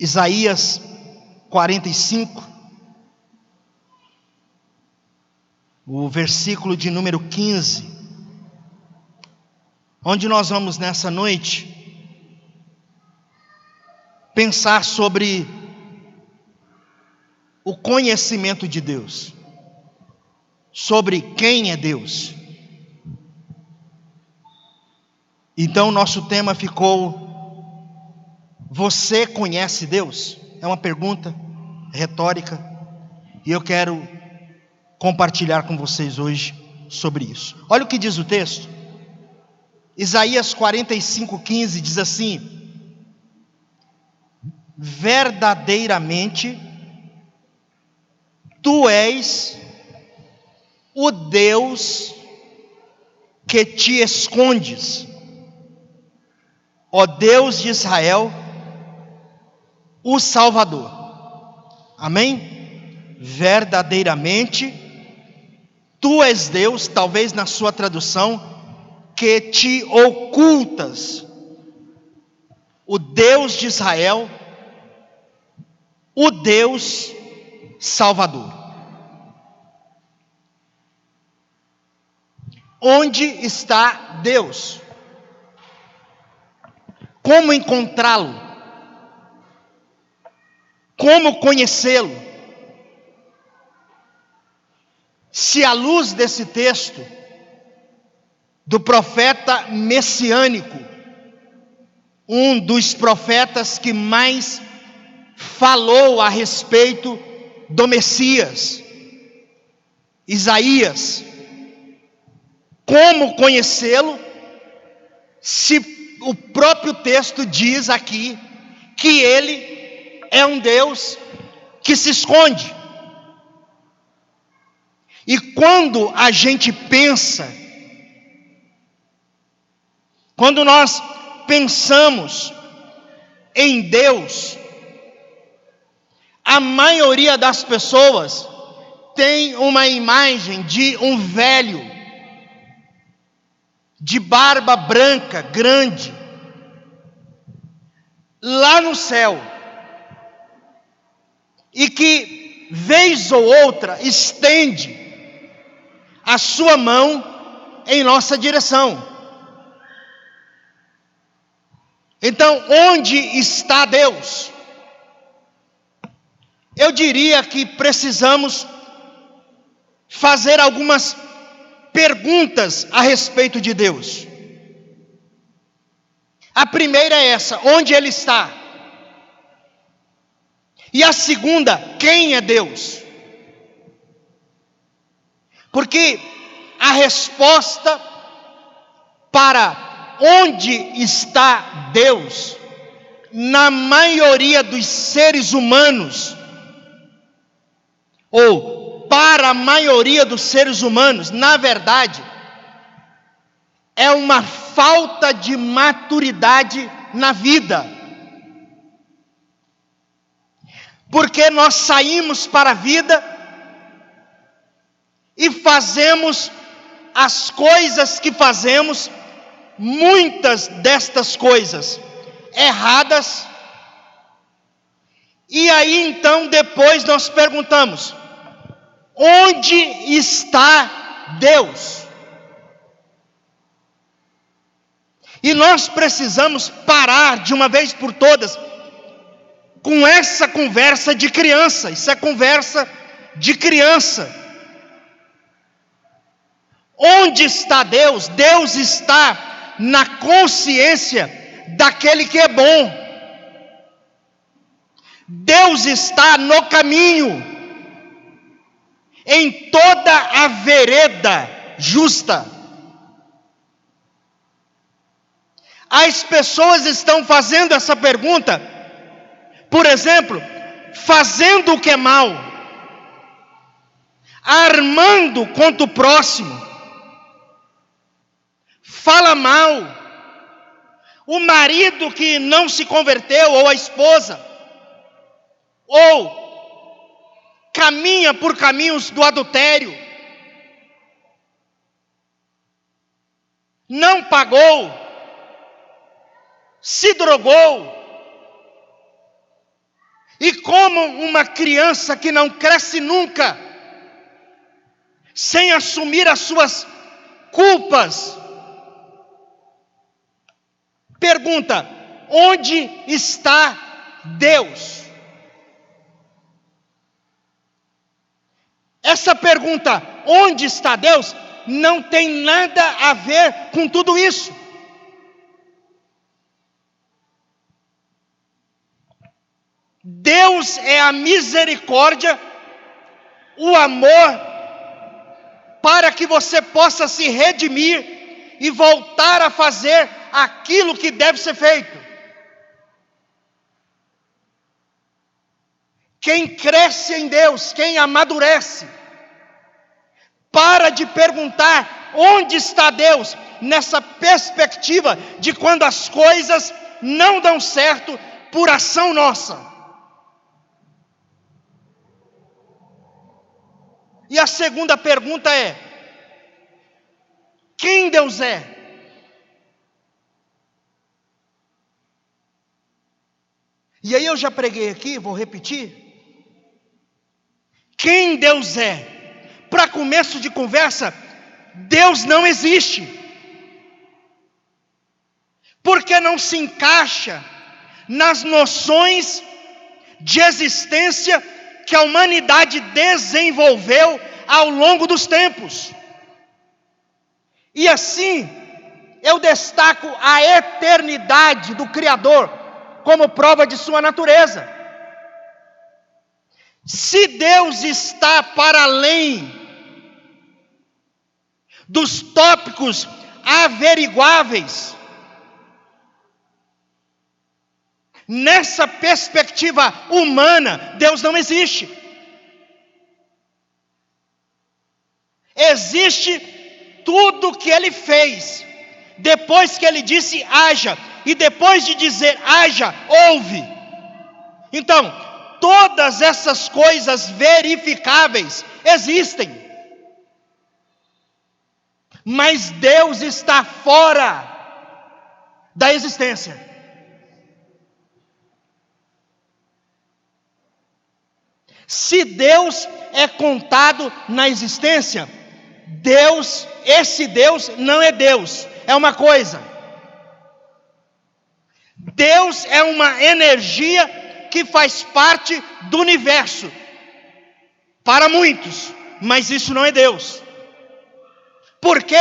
Isaías 45, o versículo de número 15, onde nós vamos nessa noite pensar sobre o conhecimento de Deus, sobre quem é Deus. Então nosso tema ficou: você conhece Deus? É uma pergunta retórica, e eu quero compartilhar com vocês hoje sobre isso. Olha o que diz o texto. Isaías 45:15 diz assim: verdadeiramente tu és o Deus que te escondes, ó Deus de Israel, o Salvador. Amém? Verdadeiramente tu és Deus, talvez na sua tradução, que te ocultas, o Deus de Israel, o Deus Salvador. Onde está Deus? Como encontrá-lo? Como conhecê-lo? Se à luz desse texto do profeta messiânico, um dos profetas que mais falou a respeito do Messias, Isaías, como conhecê-lo, se o próprio texto diz aqui que ele é um Deus que se esconde? E quando a gente pensa, quando nós pensamos em Deus, a maioria das pessoas tem uma imagem de um velho, de barba branca, grande, lá no céu, e que vez ou outra estende a sua mão em nossa direção. Então, onde está Deus? Eu diria que precisamos fazer algumas perguntas a respeito de Deus. A primeira é essa: onde Ele está? E a segunda: quem é Deus? Porque a resposta para onde está Deus, na maioria dos seres humanos, ou para a maioria dos seres humanos, na verdade, é uma falta de maturidade na vida. Porque nós saímos para a vida e fazemos as coisas que fazemos, muitas destas coisas erradas, e aí então depois nós perguntamos: onde está Deus? E nós precisamos parar de uma vez por todas com essa conversa de criança. Isso é conversa de criança. Onde está Deus? Deus está na consciência daquele que é bom. Deus está no caminho, em toda a vereda justa. As pessoas estão fazendo essa pergunta, por exemplo, fazendo o que é mal, armando contra o próximo, fala mal, o marido que não se converteu, ou a esposa, ou caminha por caminhos do adultério, não pagou, se drogou, E como uma criança que não cresce nunca, sem assumir as suas culpas, pergunta: onde está Deus? Essa pergunta, onde está Deus, não tem nada a ver com tudo isso. Deus é a misericórdia, o amor, para que você possa se redimir e voltar a fazer aquilo que deve ser feito. Quem cresce em Deus, quem amadurece, para de perguntar onde está Deus, nessa perspectiva de quando as coisas não dão certo por ação nossa. E a segunda pergunta é: quem Deus é? E aí eu já preguei aqui, vou repetir. Quem Deus é? Para começo de conversa, Deus não existe. Porque não se encaixa nas noções de existência que a humanidade desenvolveu ao longo dos tempos. E assim, eu destaco a eternidade do Criador como prova de sua natureza. Se Deus está para além dos tópicos averiguáveis, nessa perspectiva humana, Deus não existe. Existe tudo que Ele fez, depois que Ele disse haja, e depois de dizer haja, houve. Então, todas essas coisas verificáveis existem, mas Deus está fora da existência. Se Deus é contado na existência, esse Deus não é Deus, é uma coisa. Deus é uma energia que faz parte do universo, para muitos, mas isso não é Deus. Porque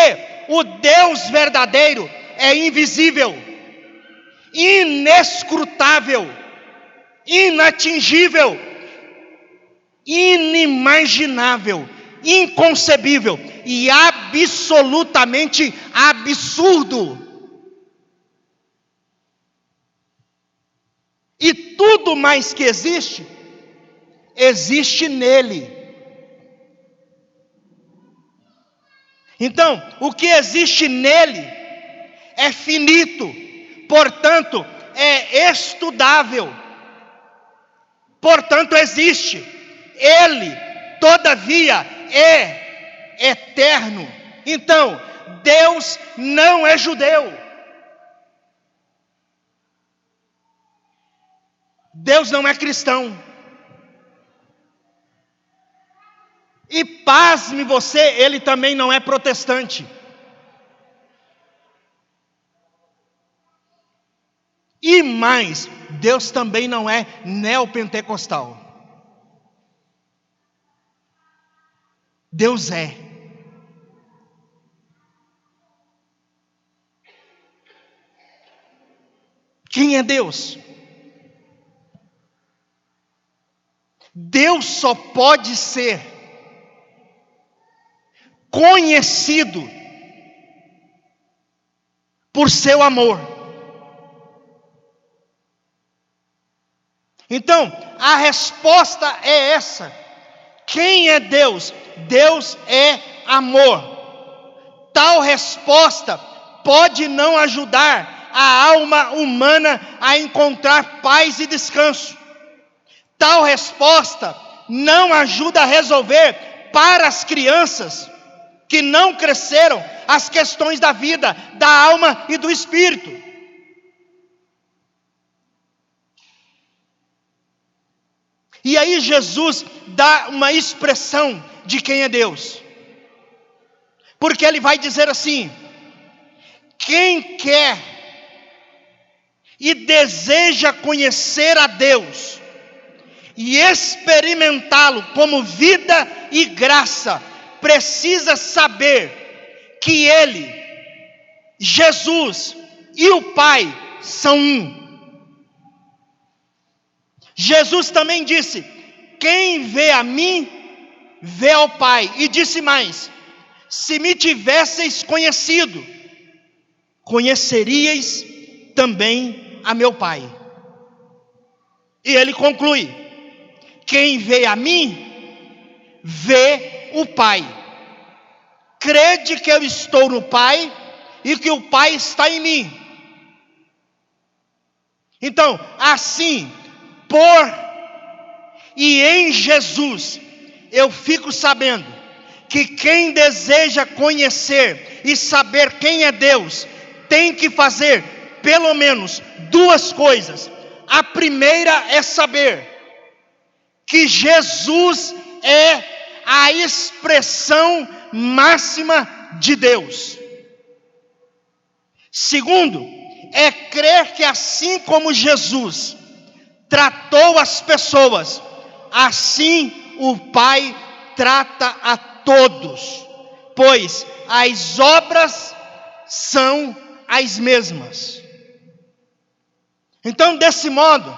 o Deus verdadeiro é invisível, inescrutável, inatingível, inimaginável, inconcebível e absolutamente absurdo. E tudo mais que existe, existe nele. Então, o que existe nele é finito, portanto, é estudável, portanto, existe. Ele, todavia, é eterno. Então, Deus não é judeu. Deus não é cristão. E pasme você, Ele também não é protestante. E mais, Deus também não é neopentecostal. Deus é. Quem é Deus? Deus só pode ser conhecido por seu amor. Então, a resposta é essa. Quem é Deus? Deus é amor. Tal resposta pode não ajudar a alma humana a encontrar paz e descanso. Tal resposta não ajuda a resolver para as crianças que não cresceram as questões da vida, da alma e do espírito. E aí Jesus dá uma expressão de quem é Deus. Porque ele vai dizer assim: quem quer e deseja conhecer a Deus e experimentá-lo como vida e graça, precisa saber que Ele, Jesus e o Pai são um. Jesus também disse: quem vê a mim, vê ao Pai. E disse mais: se me tivesseis conhecido, conheceríeis também a meu Pai. E ele conclui: quem vê a mim, vê o Pai. Crede que eu estou no Pai e que o Pai está em mim. Então, assim, por e em Jesus, eu fico sabendo que quem deseja conhecer e saber quem é Deus, tem que fazer pelo menos duas coisas. A primeira é saber que Jesus é a expressão máxima de Deus. Segundo, é crer que assim como Jesus tratou as pessoas, assim o Pai trata a todos, pois as obras são as mesmas. Então, desse modo,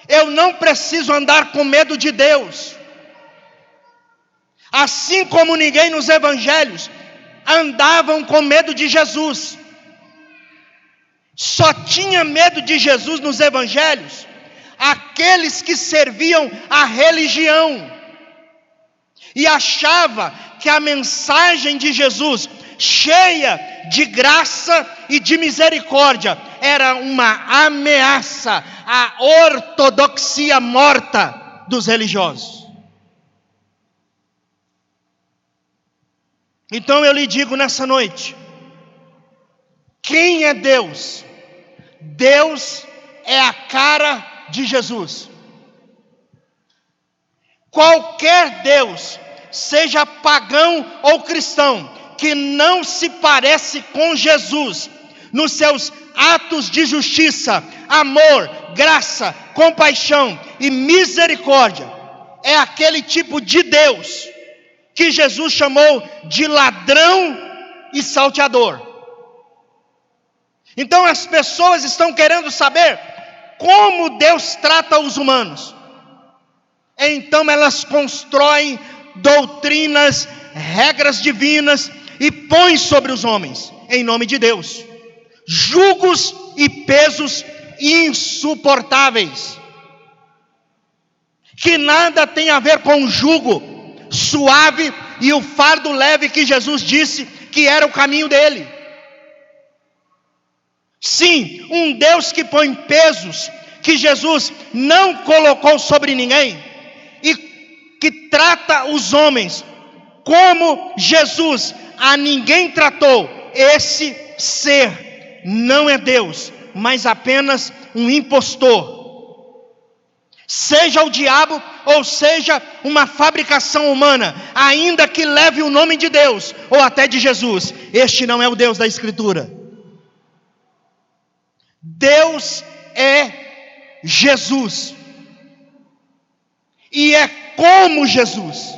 eu não preciso andar com medo de Deus, assim como ninguém nos evangelhos andavam com medo de Jesus. Só tinha medo de Jesus nos evangelhos aqueles que serviam a religião e achava que a mensagem de Jesus, cheia de graça e de misericórdia, era uma ameaça à ortodoxia morta dos religiosos. Então eu lhe digo nessa noite: quem é Deus? Deus é a cara de Jesus. Qualquer Deus, seja pagão ou cristão, que não se parece com Jesus nos seus atos de justiça, amor, graça, compaixão e misericórdia, é aquele tipo de Deus que Jesus chamou de ladrão e salteador. Então as pessoas estão querendo saber como Deus trata os humanos. Então elas constroem doutrinas, regras divinas e põem sobre os homens, em nome de Deus, jugos e pesos insuportáveis, que nada tem a ver com o jugo suave e o fardo leve que Jesus disse que era o caminho dele. Sim, um Deus que põe pesos que Jesus não colocou sobre ninguém, e que trata os homens como Jesus a ninguém tratou. Esse ser não é Deus, mas apenas um impostor. Seja o diabo ou seja uma fabricação humana, ainda que leve o nome de Deus ou até de Jesus, este não é o Deus da Escritura. Deus é Jesus, e é como Jesus,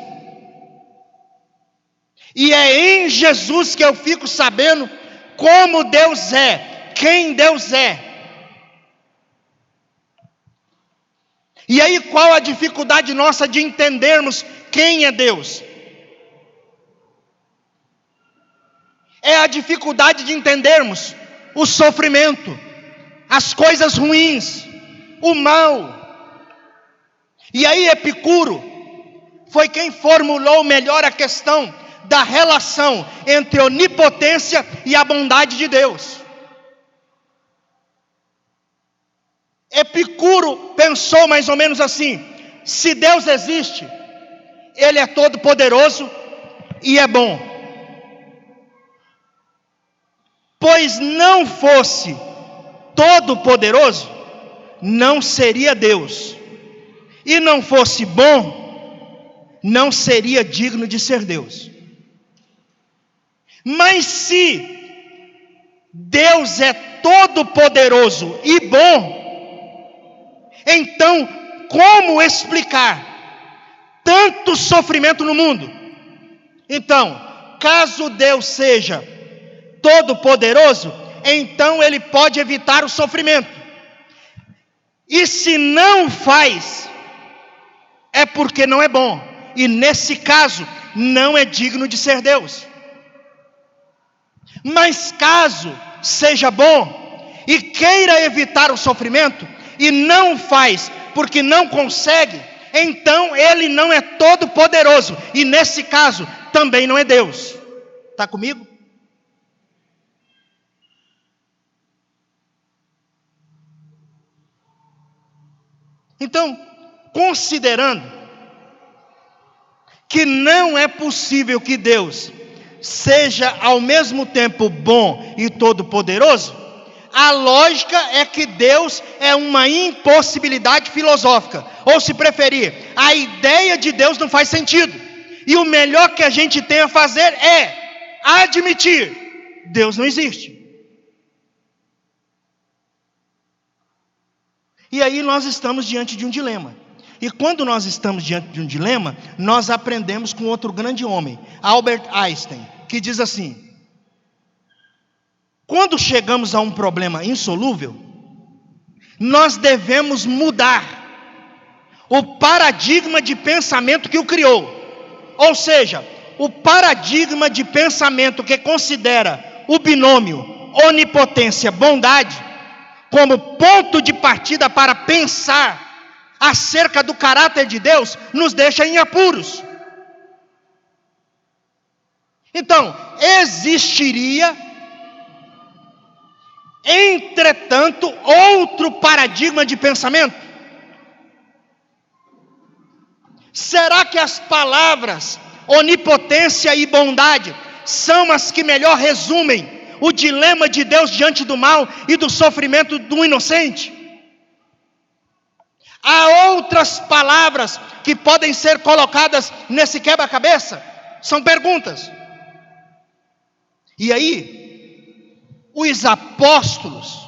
e é em Jesus que eu fico sabendo como Deus é, quem Deus é. E aí, qual a dificuldade nossa de entendermos quem é Deus? É a dificuldade de entendermos o sofrimento, as coisas ruins, o mal. E aí Epicuro foi quem formulou melhor a questão da relação entre onipotência e a bondade de Deus. Epicuro pensou mais ou menos assim: se Deus existe, Ele é todo poderoso e é bom. Pois não fosse todo poderoso, não seria Deus. e não fosse bom, não seria digno de ser Deus. Mas se Deus é todo-poderoso e bom, então como explicar tanto sofrimento no mundo? Então, caso Deus seja todo-poderoso, então Ele pode evitar o sofrimento. E se não faz, é porque não é bom. E nesse caso, não é digno de ser Deus. Mas caso seja bom e queira evitar o sofrimento, e não faz porque não consegue, então Ele não é todo-poderoso. E nesse caso, também não é Deus. Está comigo? Então, considerando que não é possível que Deus seja ao mesmo tempo bom e todo-poderoso, a lógica é que Deus é uma impossibilidade filosófica. Ou, se preferir, a ideia de Deus não faz sentido. E o melhor que a gente tem a fazer é admitir: Deus não existe. E aí nós estamos diante de um dilema. E quando nós estamos diante de um dilema, nós aprendemos com outro grande homem, Albert Einstein, que diz assim: quando chegamos a um problema insolúvel, nós devemos mudar o paradigma de pensamento que o criou. Ou seja, o paradigma de pensamento que considera o binômio onipotência-bondade como ponto de partida para pensar acerca do caráter de Deus, nos deixa em apuros. Então, existiria, entretanto, outro paradigma de pensamento? Será que as palavras onipotência e bondade são as que melhor resumem o dilema de Deus diante do mal e do sofrimento do inocente? Há outras palavras que podem ser colocadas nesse quebra-cabeça? São perguntas. E aí, os apóstolos,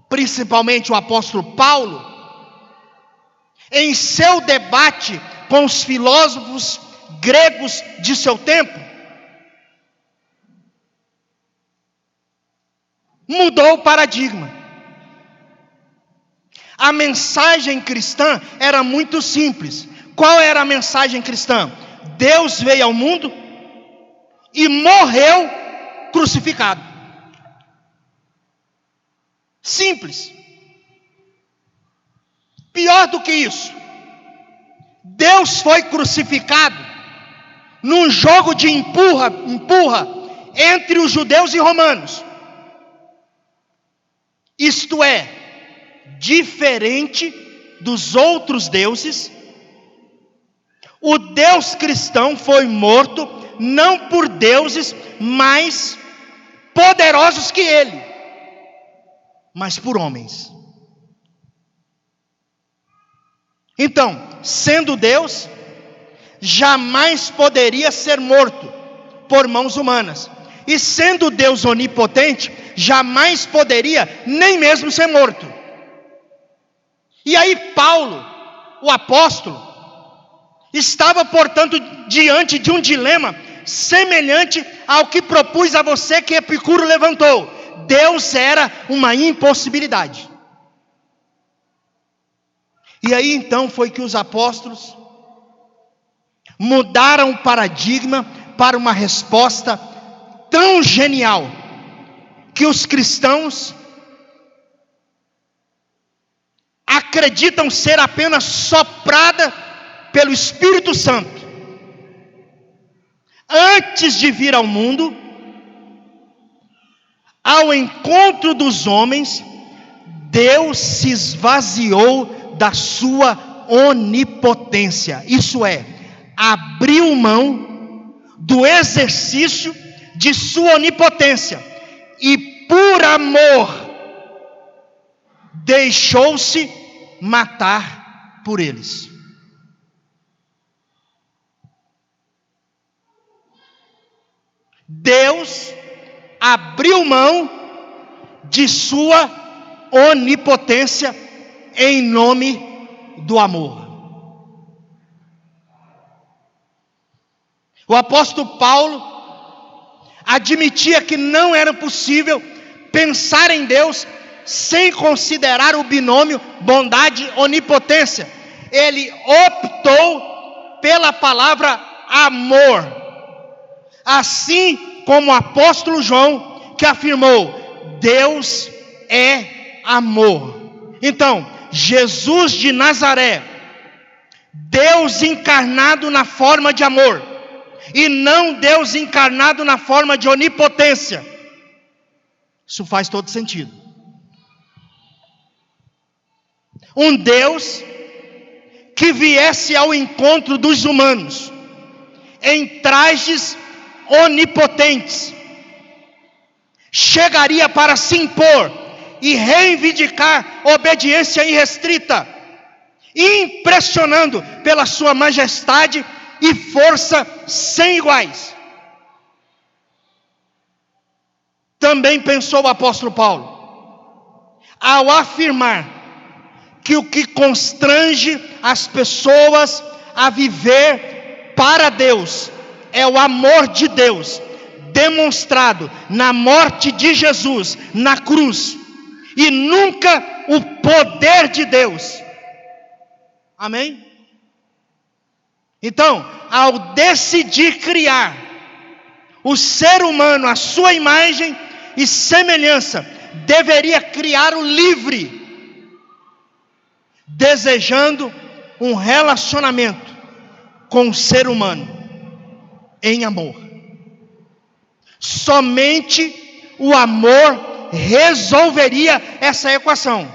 principalmente o apóstolo Paulo, em seu debate com os filósofos gregos de seu tempo, mudou o paradigma. A mensagem cristã era muito simples. Qual era a mensagem cristã? Deus veio ao mundo e morreu crucificado. Simples. Pior do que isso, Deus foi crucificado num jogo de empurra entre os judeus e romanos. Isto é, diferente dos outros deuses, o Deus cristão foi morto não por deuses mais poderosos que ele, mas por homens. Então, sendo Deus, jamais poderia ser morto por mãos humanas. E sendo Deus onipotente, jamais poderia nem mesmo ser morto. E aí Paulo, o apóstolo, estava, portanto, diante de um dilema semelhante ao que propus a você que Epicuro levantou. Deus era uma impossibilidade. E aí então foi que os apóstolos mudaram o paradigma para uma resposta tão genial, que os cristãos acreditam ser apenas soprada pelo Espírito Santo. Antes de vir ao mundo, ao encontro dos homens, Deus se esvaziou da sua onipotência. Isso é, abriu mão do exercício de sua onipotência e, por amor, deixou-se matar por eles. Deus abriu mão de sua onipotência em nome do amor. O apóstolo Paulo admitia que não era possível pensar em Deus sem considerar o binômio bondade-onipotência. Ele optou pela palavra amor, assim como o apóstolo João, que afirmou: Deus é amor. Então, Jesus de Nazaré, Deus encarnado na forma de amor, e não Deus encarnado na forma de onipotência. Isso faz todo sentido. Um Deus que viesse ao encontro dos humanos em trajes onipotentes, chegaria para se impor e reivindicar obediência irrestrita, impressionando pela sua majestade e força sem iguais. Também pensou o apóstolo Paulo, ao afirmar que o que constrange as pessoas a viver para Deus é o amor de Deus, demonstrado na morte de Jesus na cruz, e nunca o poder de Deus. Amém? Então, ao decidir criar o ser humano à sua imagem e semelhança, deveria criar o livre, desejando um relacionamento com o ser humano em amor. Somente o amor resolveria essa equação,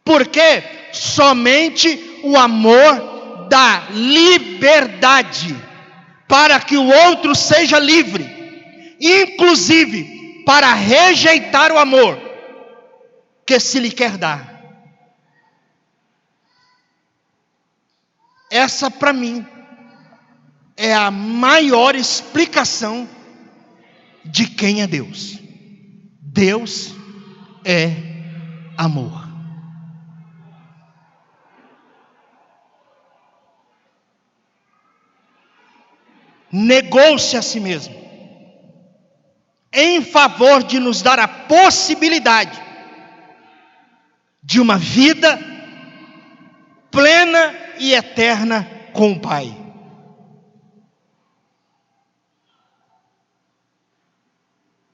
porque somente o amor dá liberdade para que o outro seja livre, inclusive para rejeitar o amor que se lhe quer dar. Essa, para mim, é a maior explicação de quem é Deus. Deus é amor. Negou-se a si mesmo em favor de nos dar a possibilidade de uma vida plena e eterna com o Pai.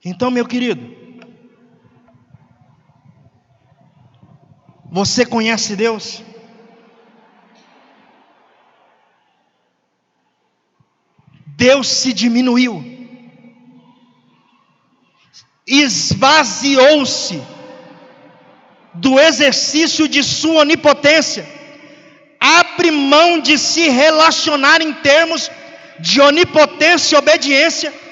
Então, meu querido, você conhece Deus? Deus se diminuiu, esvaziou-se do exercício de sua onipotência, abre mão de se relacionar em termos de onipotência e obediência,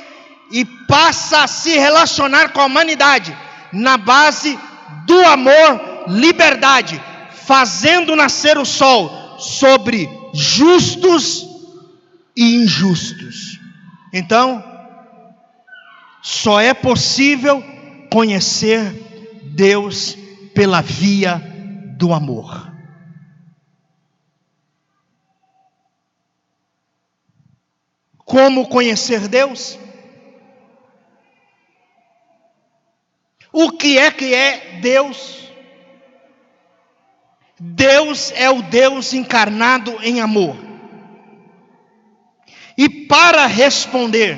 e passa a se relacionar com a humanidade na base do amor, liberdade, fazendo nascer o sol sobre justos e injustos. Então, só é possível conhecer Deus pela via do amor. Como conhecer Deus? O que é Deus? Deus é o Deus encarnado em amor. E para responder,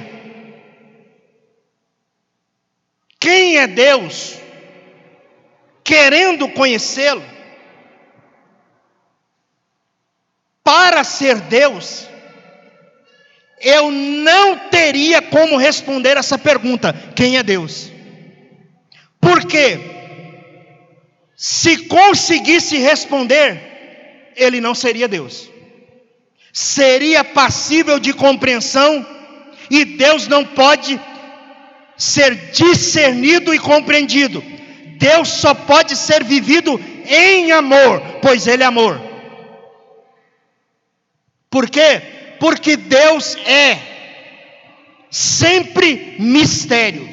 quem é Deus? Querendo conhecê-lo, para ser Deus, eu não teria como responder essa pergunta: quem é Deus? Porque se conseguisse responder, ele não seria Deus. Seria passível de compreensão, e Deus não pode ser discernido e compreendido. Deus só pode ser vivido em amor, pois Ele é amor. Por quê? Porque Deus é sempre mistério.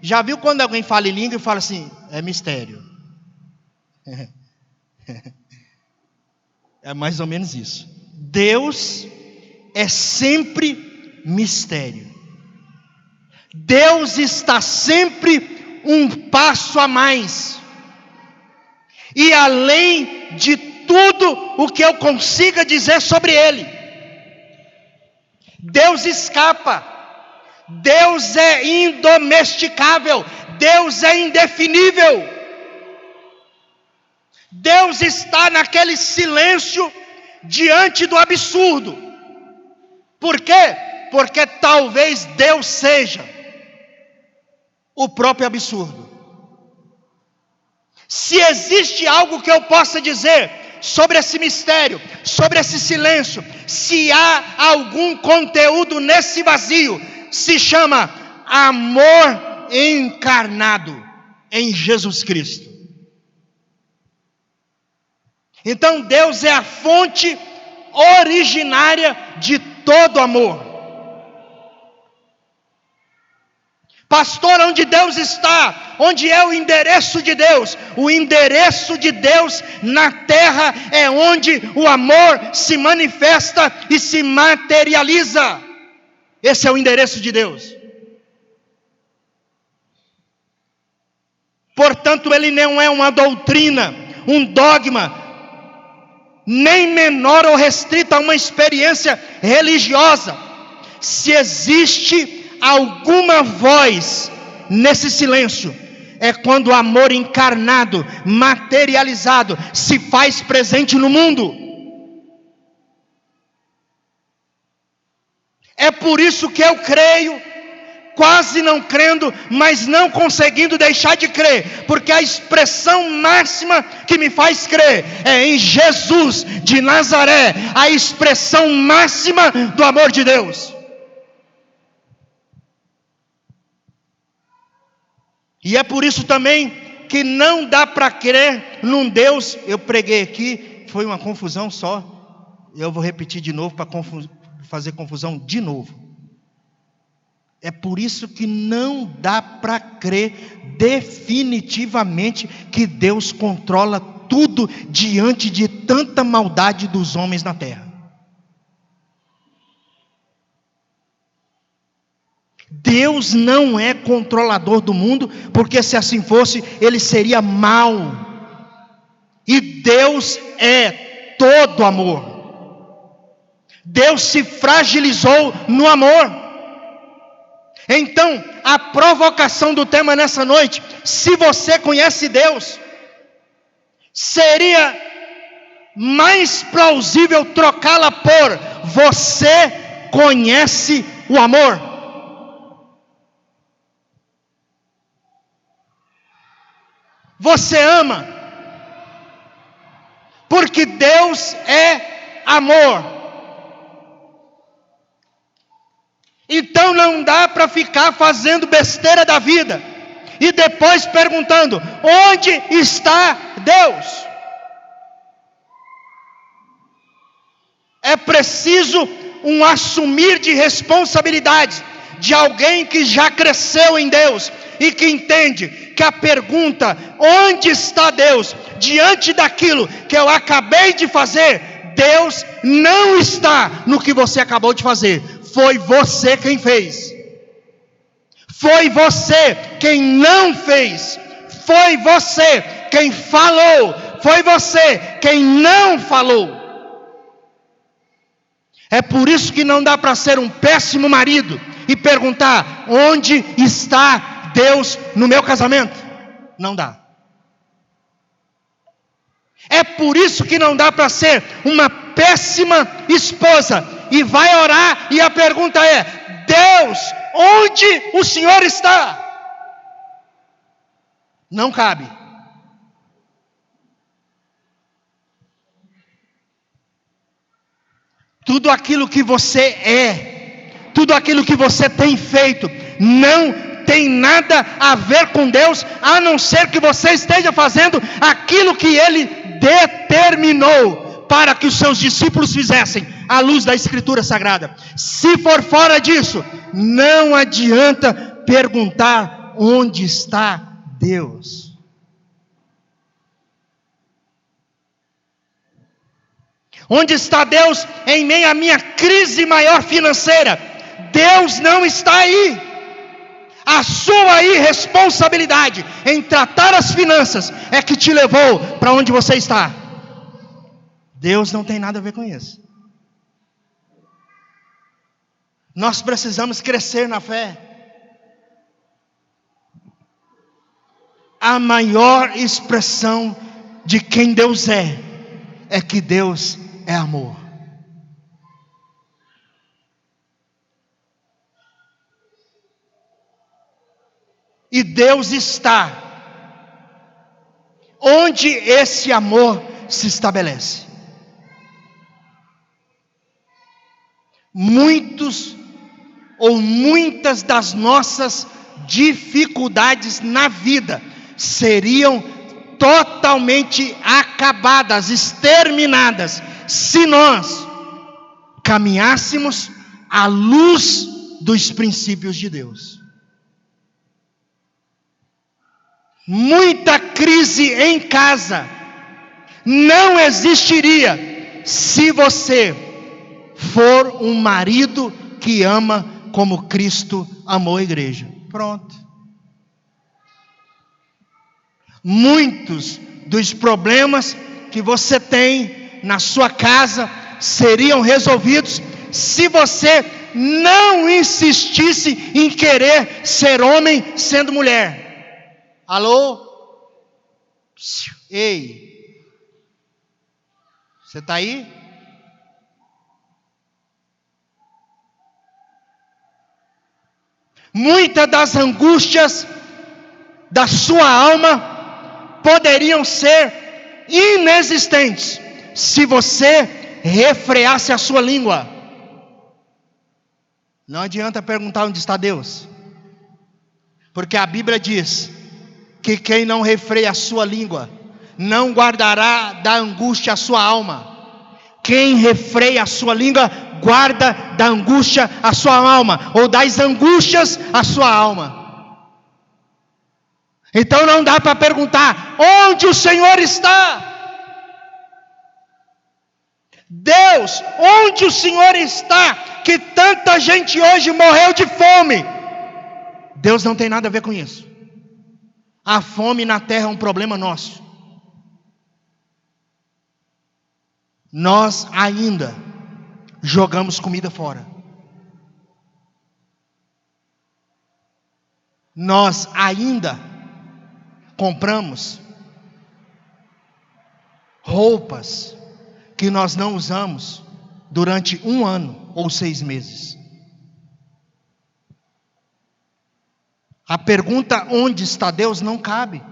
Já viu quando alguém fala em língua e fala assim, é mistério? É mais ou menos isso. Deus é sempre mistério. Deus está sempre um passo a mais. E além de tudo o que eu consiga dizer sobre Ele. Deus escapa. Deus é indomesticável. Deus é indefinível. Deus está naquele silêncio diante do absurdo. Por quê? Porque talvez Deus seja o próprio absurdo. Se existe algo que eu possa dizer sobre esse mistério, sobre esse silêncio, se há algum conteúdo nesse vazio, se chama amor encarnado em Jesus Cristo. Então Deus é a fonte originária de todo amor. Pastor, onde Deus está? Onde é o endereço de Deus? O endereço de Deus na terra é onde o amor se manifesta e se materializa. Esse é o endereço de Deus. Portanto, ele não é uma doutrina, um dogma, nem menor ou restrita a uma experiência religiosa. Se existe alguma voz nesse silêncio, é quando o amor encarnado, materializado, se faz presente no mundo. É por isso que eu creio, quase não crendo, mas não conseguindo deixar de crer, porque a expressão máxima que me faz crer é em Jesus de Nazaré, a expressão máxima do amor de Deus. E é por isso também que não dá para crer num Deus. Eu preguei aqui, foi uma confusão só. Eu vou repetir de novo para fazer confusão de novo. É por isso que não dá para crer definitivamente que Deus controla tudo diante de tanta maldade dos homens na terra. Deus não é controlador do mundo, porque se assim fosse, ele seria mau. E Deus é todo amor. Deus se fragilizou no amor. Então, a provocação do tema nessa noite, se você conhece Deus, seria mais plausível trocá-la por você conhece o amor. Você ama, porque Deus é amor. Então não dá para ficar fazendo besteira da vida e depois perguntando: onde está Deus? É preciso um assumir de responsabilidade de alguém que já cresceu em Deus e que entende que a pergunta, onde está Deus, diante daquilo que eu acabei de fazer, Deus não está no que você acabou de fazer, foi você quem fez, foi você quem não fez, foi você quem falou, foi você quem não falou. É por isso que não dá para ser um péssimo marido e perguntar: onde está Deus no meu casamento? Não dá. É por isso que não dá para ser uma péssima esposa e vai orar e a pergunta é: Deus, onde o Senhor está? Não cabe. Tudo aquilo que você é, tudo aquilo que você tem feito, não tem nada a ver com Deus, a não ser que você esteja fazendo aquilo que Ele determinou para que os seus discípulos fizessem. à luz da Escritura Sagrada. Se for fora disso, não adianta perguntar onde está Deus. Onde está Deus em meio à minha crise maior financeira? Deus não está aí. A sua irresponsabilidade em tratar as finanças é que te levou para onde você está. Deus não tem nada a ver com isso. Nós precisamos crescer na fé. A maior expressão de quem Deus é que Deus é amor. E Deus está onde esse amor se estabelece. Muitos ou muitas das nossas dificuldades na vida seriam totalmente acabadas, exterminadas, se nós caminhássemos à luz dos princípios de Deus. Muita crise em casa não existiria se você for um marido que ama como Cristo amou a igreja. Pronto. Muitos dos problemas que você tem na sua casa seriam resolvidos se você não insistisse em querer ser homem sendo mulher. Alô? Ei, você está aí? Muitas das angústias da sua alma poderiam ser inexistentes se você refreasse a sua língua. Não adianta perguntar onde está Deus, porque a Bíblia diz que quem não refreia a sua língua não guardará da angústia a sua alma. Quem refreia a sua língua guarda da angústia a sua alma, ou das angústias a sua alma. Então não dá para perguntar onde o Senhor está. Deus, onde o Senhor está? Que tanta gente hoje morreu de fome. Deus não tem nada a ver com isso. A fome na terra é um problema nosso. Nós ainda jogamos comida fora. Nós ainda compramos roupas que nós não usamos durante 1 ano ou 6 meses. A pergunta onde está Deus não cabe,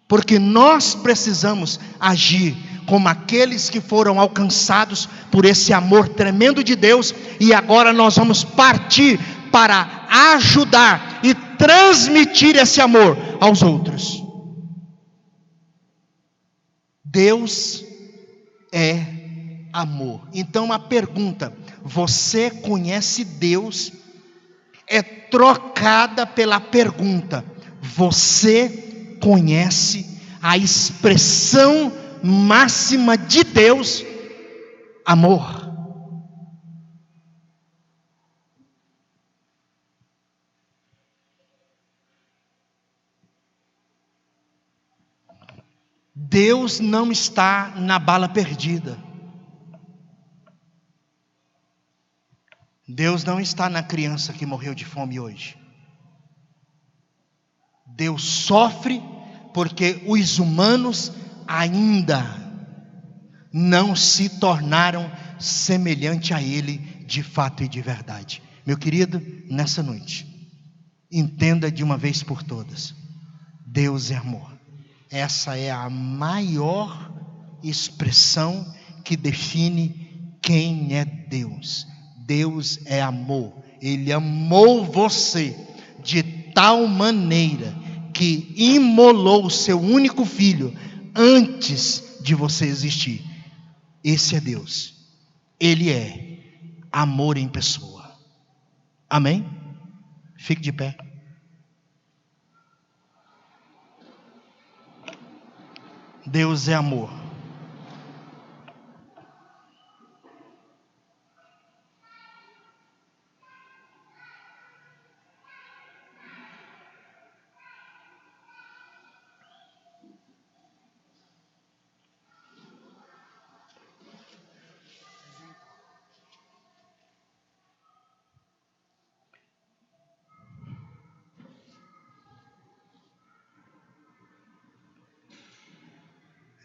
porque nós precisamos agir como aqueles que foram alcançados por esse amor tremendo de Deus, e agora nós vamos partir para ajudar e transmitir esse amor aos outros. Deus é amor. Então a pergunta, você conhece Deus? É trocada pela pergunta, você conhece a expressão máxima de Deus? Amor. Deus não está na bala perdida. Deus não está na criança que morreu de fome hoje. Deus sofre porque os humanos ainda não se tornaram semelhante a Ele de fato e de verdade. Meu querido, nessa noite, entenda de uma vez por todas: Deus é amor. Essa é a maior expressão que define quem é Deus. Deus é amor. Ele amou você de tal maneira que imolou o seu único filho antes de você existir. Esse é Deus. Ele é amor em pessoa. Amém? Fique de pé. Deus é amor.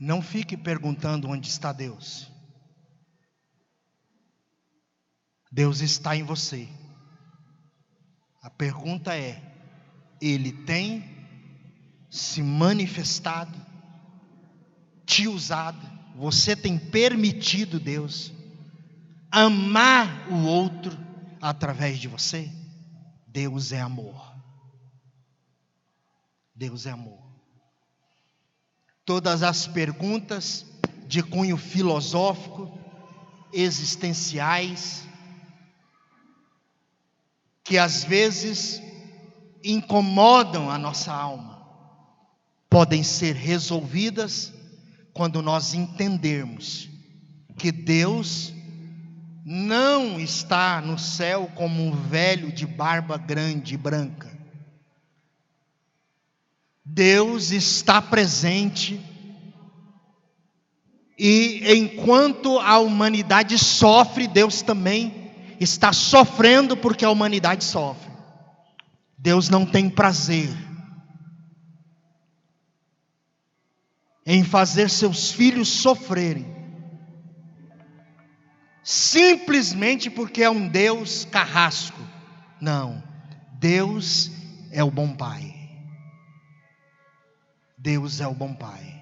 Não fique perguntando onde está Deus. Deus está em você. A pergunta é: Ele tem se manifestado, te usado? Você tem permitido Deus amar o outro através de você? Deus é amor. Deus é amor. Todas as perguntas de cunho filosófico, existenciais, que às vezes incomodam a nossa alma, podem ser resolvidas quando nós entendermos que Deus não está no céu como um velho de barba grande e branca. Deus está presente, e enquanto a humanidade sofre, Deus também está sofrendo, porque a humanidade sofre. Deus não tem prazer em fazer seus filhos sofrerem, simplesmente porque é um Deus carrasco. Não, Deus é o bom Pai. Deus é o bom Pai.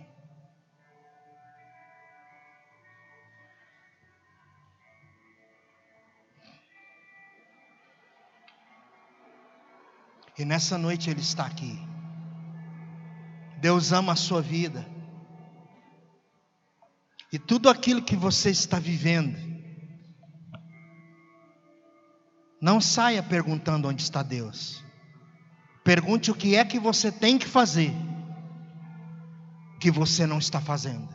E nessa noite Ele está aqui. Deus ama a sua vida. E tudo aquilo que você está vivendo, não saia perguntando onde está Deus. Pergunte o que é que você tem que fazer, que você não está fazendo.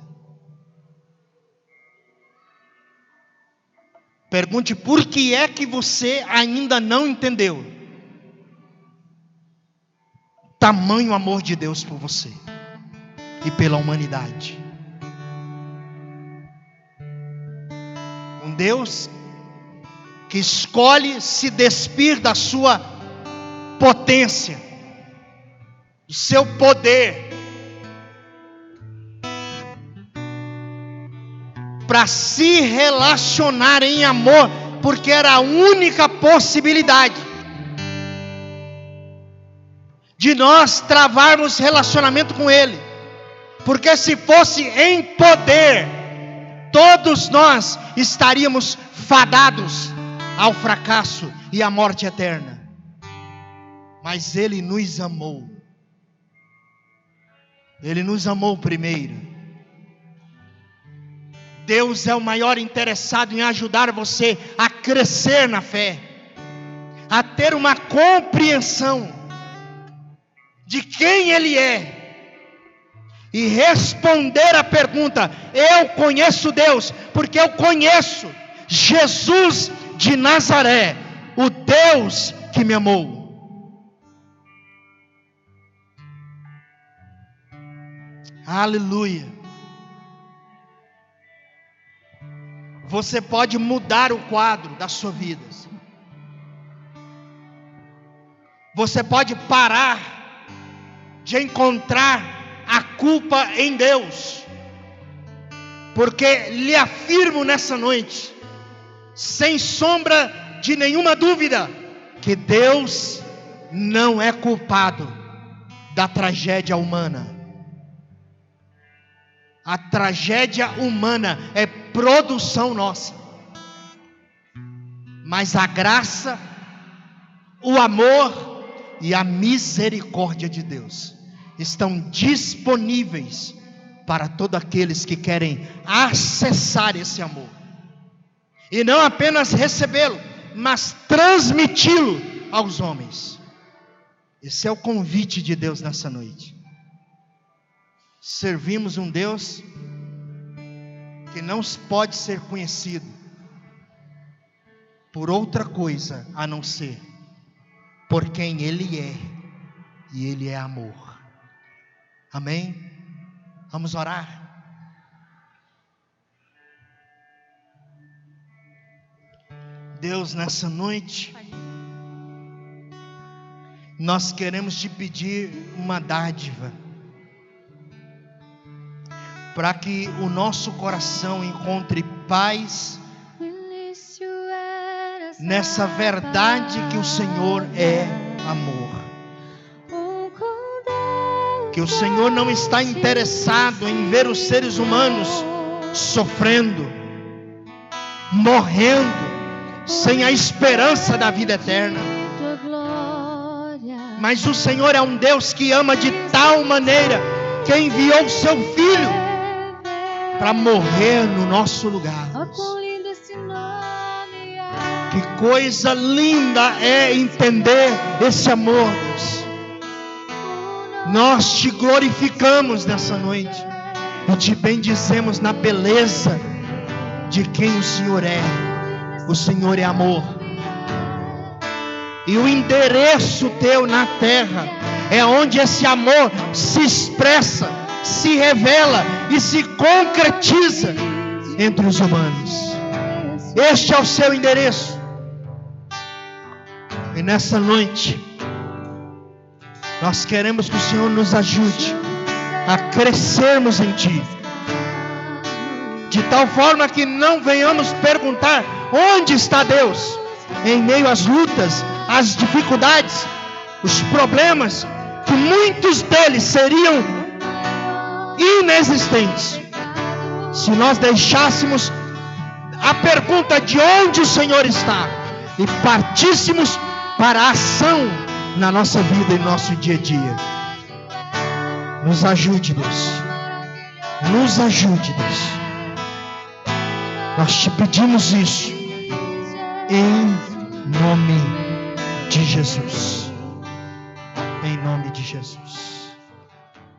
Pergunte por que é que você ainda não entendeu tamanho amor de Deus por você e pela humanidade. Um Deus que escolhe se despir da sua potência, do seu poder, para se relacionar em amor, porque era a única possibilidade de nós travarmos relacionamento com Ele. Porque se fosse em poder, todos nós estaríamos fadados ao fracasso e à morte eterna. Mas Ele nos amou. Ele nos amou primeiro. Deus é o maior interessado em ajudar você a crescer na fé, a ter uma compreensão de quem Ele é, e responder a pergunta: eu conheço Deus, porque eu conheço Jesus de Nazaré, o Deus que me amou. Aleluia. Você pode mudar o quadro da sua vida. Você pode parar de encontrar a culpa em Deus, porque lhe afirmo nessa noite, sem sombra de nenhuma dúvida, que Deus não é culpado da tragédia humana. A tragédia humana é produção nossa, mas a graça, o amor e a misericórdia de Deus estão disponíveis para todos aqueles que querem acessar esse amor. E não apenas recebê-lo, mas transmiti-lo aos homens. Esse é o convite de Deus nessa noite. Servimos um Deus que não pode ser conhecido por outra coisa a não ser por quem Ele é, e Ele é amor. Amém? Vamos orar. Deus, nessa noite, nós queremos te pedir uma dádiva, para que o nosso coração encontre paz nessa verdade que o Senhor é amor. Que o Senhor não está interessado em ver os seres humanos sofrendo, morrendo, sem a esperança da vida eterna. Mas o Senhor é um Deus que ama de tal maneira que enviou o seu Filho para morrer no nosso lugar. Que coisa linda é entender esse amor, Deus. Nós te glorificamos nessa noite e te bendizemos na beleza de quem o Senhor é. O Senhor é amor. E o endereço teu na terra é onde esse amor se expressa, se revela e se concretiza entre os humanos. Este é o seu endereço. E nessa noite, nós queremos que o Senhor nos ajude a crescermos em Ti, de tal forma que não venhamos perguntar: onde está Deus? Em meio às lutas, às dificuldades, os problemas, que muitos deles seriam inexistentes se nós deixássemos a pergunta de onde o Senhor está e partíssemos para a ação na nossa vida e no nosso dia a dia. Nos ajude, Deus. Nos ajude, Deus. Nós te pedimos isso em nome de Jesus. Em nome de Jesus.